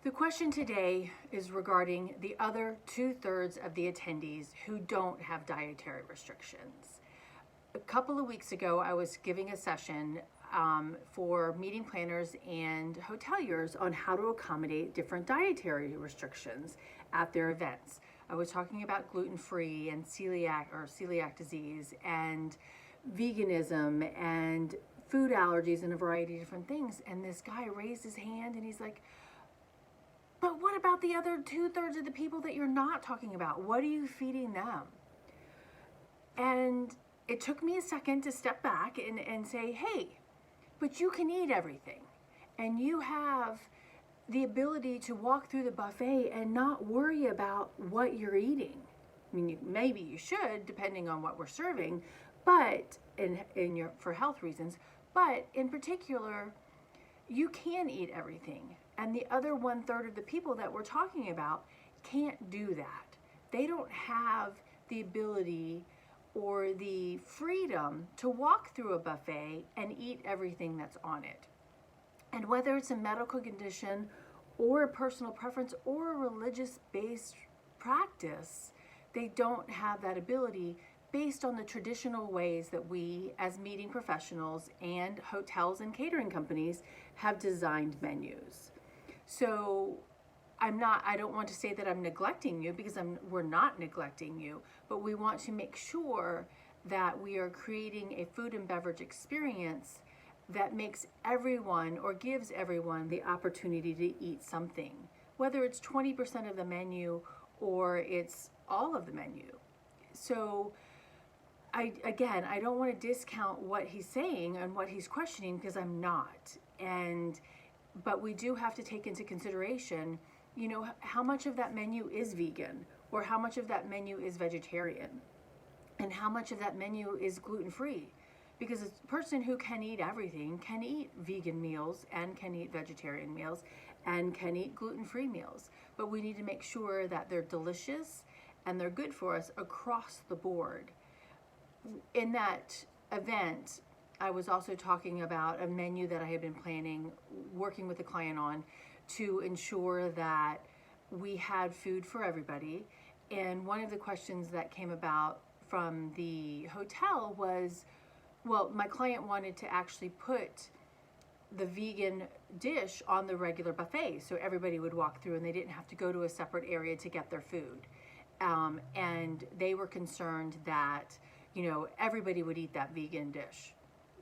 The question today is regarding the other 2/3 of the attendees who don't have dietary restrictions. A couple of weeks ago, I was giving a session for meeting planners and hoteliers on how to accommodate different dietary restrictions at their events. I was talking about gluten-free and celiac disease and veganism and food allergies and a variety of different things. And this guy raised his hand and he's like, but what about the other 2/3 of the people that you're not talking about? What are you feeding them? And it took me a second to step back and say, hey, but you can eat everything. And you have the ability to walk through the buffet and not worry about what you're eating. I mean, maybe you should, depending on what we're serving, but for health reasons, but in particular, you can eat everything. And the other 1/3 of the people that we're talking about can't do that. They don't have the ability or the freedom to walk through a buffet and eat everything that's on it. And whether it's a medical condition or a personal preference or a religious-based practice, they don't have that ability based on the traditional ways that we as meeting professionals and hotels and catering companies have designed menus. So I don't want to say that I'm neglecting you, because we're not neglecting you, but we want to make sure that we are creating a food and beverage experience that makes everyone or gives everyone the opportunity to eat something, whether it's 20% of the menu or it's all of the menu. So I don't want to discount what he's saying and what he's questioning, because I'm not. But we do have to take into consideration, how much of that menu is vegan, or how much of that menu is vegetarian, and how much of that menu is gluten-free. Because a person who can eat everything can eat vegan meals and can eat vegetarian meals and can eat gluten-free meals. But we need to make sure that they're delicious and they're good for us across the board. In that event, I was also talking about a menu that I had been planning, working with the client on, to ensure that we had food for everybody. And one of the questions that came about from the hotel was, well, my client wanted to actually put the vegan dish on the regular buffet so everybody would walk through and they didn't have to go to a separate area to get their food. And they were concerned that, everybody would eat that vegan dish.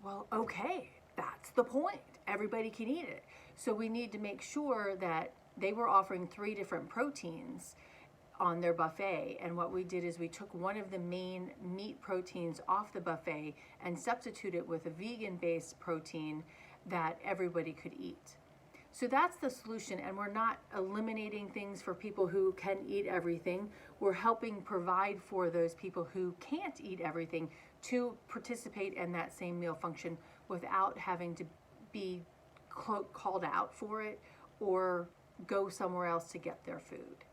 Well, okay, that's the point. Everybody can eat it. So we need to make sure that they were offering 3 different proteins on their buffet. And what we did is we took one of the main meat proteins off the buffet and substituted it with a vegan-based protein that everybody could eat. So that's the solution, and we're not eliminating things for people who can eat everything. We're helping provide for those people who can't eat everything to participate in that same meal function without having to be called out for it or go somewhere else to get their food.